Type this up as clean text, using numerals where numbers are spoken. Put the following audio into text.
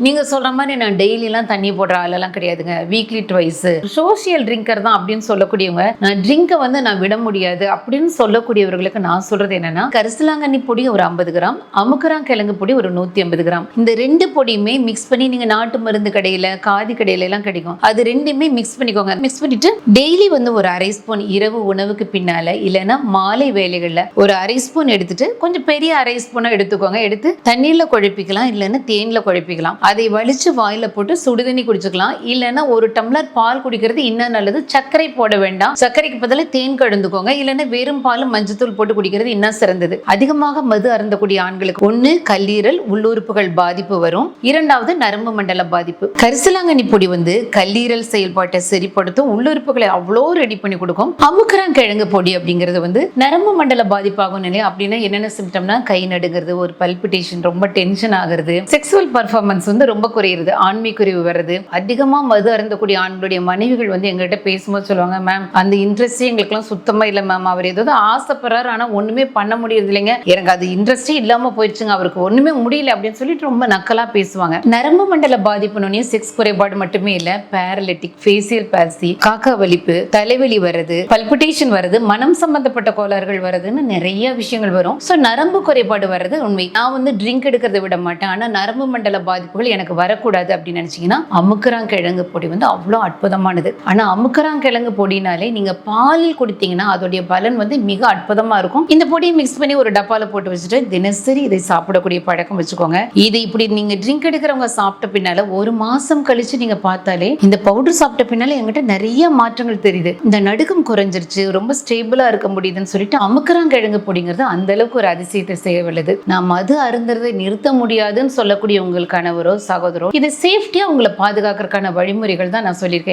நீங்க சொல்ற மாதிரி நான் டெய்லிலாம் தண்ணி போடுற ஆளெல்லாம் கிடையாதுங்க. வீக்லி ட்வைஸ் சோசியல் ட்ரிங்கர் தான் அப்படின்னு சொல்லக்கூடியவங்க, நான் ட்ரிங்கை வந்து நான் விட முடியாது அப்படின்னு சொல்லக்கூடியவர்களுக்கு நான் சொல்றது என்னன்னா, கரிசலாங்கண்ணி பொடி ஒரு 50 கிராம், அமுக்குரான் கிழங்கு பொடி ஒரு 150 கிராம், இந்த ரெண்டு பொடியுமே மிக்ஸ் பண்ணி நீங்க நாட்டு மருந்து கடையில காதி கடையில எல்லாம் கிடைக்கும், அது ரெண்டுமே மிக்ஸ் பண்ணிக்கோங்க. மிக்ஸ் பண்ணிட்டு டெய்லி வந்து ஒரு அரை ஸ்பூன் இரவு உணவுக்கு பின்னால இல்லைன்னா மாலை வேலைகள்ல ஒரு அரை ஸ்பூன் எடுத்துட்டு கொஞ்சம் பெரிய அரை ஸ்பூனா எடுத்துக்கோங்க. எடுத்து தண்ணீர்ல குழப்பிக்கலாம், இல்லைன்னா தேன்ல குழப்பிக்கலாம். அதை வலிச்சு வாயில போட்டு சுடுதண்ணி குடிச்சுக்கலாம். இல்லைன்னா ஒரு டம்ளர் பால் குடிக்கிறது இன்னும் நல்லது. சர்க்கரை போட வேண்டாம், சர்க்கரைக்கு பதிலாக தேன் கலந்துக்கோங்க. இல்லைன்னா வெறும் பாலும் மஞ்சத்தூள் போட்டு குடிக்கிறது இன்னும் சிறந்தது. அதிகமாக மது அருந்தக்கூடிய ஆண்களுக்கு ஒண்ணு கல்லீரல் உள்ளுறுப்புகள் பாதிப்பு வரும், இரண்டாவது நரம்பு மண்டல பாதிப்பு. கரிசலாங்கண்ணி பொடி வந்து கல்லீரல் செயல்பாட்டை சரிப்படுத்தும், உள்ளுறுப்புகளை அவ்வளோ ரெடி பண்ணி கொடுக்கும். அமுக்குரான் கிழங்கு பொடி அப்படிங்கிறது வந்து நரம்பு மண்டல பாதிப்பாகும் நிலை. அப்படின்னா என்னென்ன சிம்டம்னா, கை நடுங்கிறது, ஒரு பல்பிட்டேஷன், ரொம்ப டென்ஷன் ஆகுறது, செக்ஸுவல் பர்ஃபார்மன்ஸ் வந்து ரொம்ப குறையுது, ஆண்மை குறைவு வருது. அதிகமா மது அருந்தக்கூடிய ஆண்களுடைய மனைவிகள் வந்து எங்ககிட்ட பேசும்போது சொல்லுவாங்க, மேம் அந்த இன்ட்ரெஸ்டே எங்களுக்குலாம் சுத்தமா இல்லை மேம், அவர் ஏதாவது ஆசைப்படுறாரு ஆனா ஒண்ணுமே பண்ண முடியறது இல்லைங்க, எனக்கு அது இன்ட்ரெஸ்டே இல்லாம போயிடுச்சுங்க, அவருக்கு ஒண்ணுமே முடியல அப்படின்னு சொல்லிட்டு ரொம்ப நக்கலா பேசுவாங்க. நரம்பு மண்டல பாதிப்புனே செக்ஸ் குறைபாடு மட்டுமே இல்ல, பேரலிட்டிக், ஃபேசியல் பால்சி, காக்கா வலிப்பு, தலைவலி வருது, பல்பிட்டேஷன் வருது, மனம் சம்பந்தப்பட்ட கோளாறுகள் வருதுன்னு நிறைய விஷயங்கள் வரும். ஸோ நரம்பு குறைபாடு வர்றது உண்மை. நான் வந்து ட்ரிங்க் எடுக்கிறத விட மாட்டேன், ஆனா நரம்பு மண்டல பாதிப்புகள் எனக்கு வரக்கூடாது அப்படின்னு நினைச்சீங்கன்னா அமுக்குரான் கிழங்கு பொடி வந்து அவ்வளோ அற்புதமானது. ஆனா அமுக்குரான் கிழங்கு பொடினாலே நீங்க பாலில் குடித்தீங்கன்னா அதோடைய பலன் வந்து மிக அற்புதமா இருக்கும். இந்த பொடியை மிக்ஸ் பண்ணி ஒரு டப்பால போட்டு வச்சுட்டு தினசரி இதை சாப்பிடக்கூடிய பழக்கம் வச்சுக்கோங்க. இது இப்படி நீங்க ட்ரிங்க் எடுக்கிறவங்க சாப்பிட்ட பின்னால ஒரு மாசம் கழிச்சு நீங்க பார்த்தாலே இந்த பவுடர் சாப்பிட்ட பின்னால என்கிட்ட நிறைய மாற்றங்கள் தெரியுது. இந்த நடுக்கம் குறைஞ்சிருச்சு, ரொம்ப ஸ்டேபிளா இருக்க முடியுதுன்னு சொல்லிட்டு அமுக்குரான் கிழங்கு பொடிங்கிறது அந்த அளவுக்கு ஒரு அதிசயத்தை செய்ய வல்லது. நான் மது அருந்துறதை நிறுத்த முடியாதுன்னு சொல்லக்கூடிய உங்கள் கணவரோ சகோதரோ இதை சேஃப்டியா உங்களை பாதுகாக்கிறதுக்கான வழிமுறைகள் தான் நான் சொல்லியிருக்கேன்.